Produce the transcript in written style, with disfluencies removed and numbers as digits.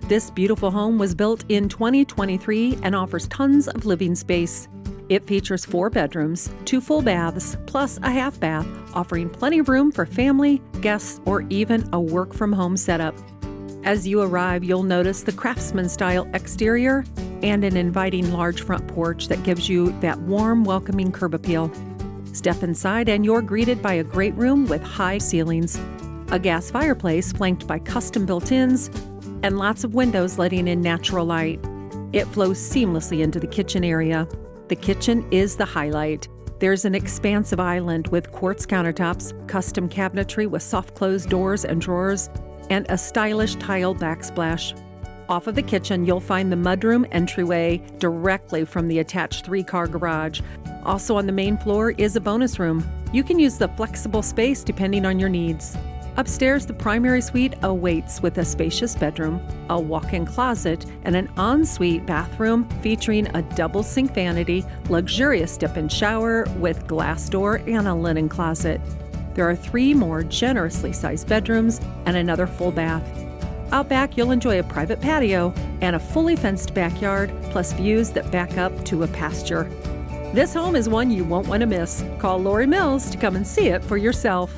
This beautiful home was built in 2023 and offers tons of living space. It features 4 bedrooms, 2 full baths, plus a half bath, offering plenty of room for family, guests, or even a work-from-home setup. As you arrive, you'll notice the Craftsman-style exterior and an inviting large front porch that gives you that warm, welcoming curb appeal. Step inside and you're greeted by a great room with high ceilings, a gas fireplace flanked by custom built-ins, and lots of windows letting in natural light. It flows seamlessly into the kitchen area. The kitchen is the highlight. There's an expansive island with quartz countertops, custom cabinetry with soft-closed doors and drawers, and a stylish tile backsplash. Off of the kitchen, you'll find the mudroom entryway directly from the attached 3-car garage. Also on the main floor is a bonus room. You can use the flexible space depending on your needs. Upstairs, the primary suite awaits with a spacious bedroom, a walk-in closet, and an ensuite bathroom featuring a double sink vanity, luxurious step-in shower with glass door, and a linen closet. There are 3 more generously sized bedrooms and another full bath. Out back, you'll enjoy a private patio and a fully fenced backyard, plus views that back up to a pasture. This home is one you won't want to miss. Call Lori Mills to come and see it for yourself.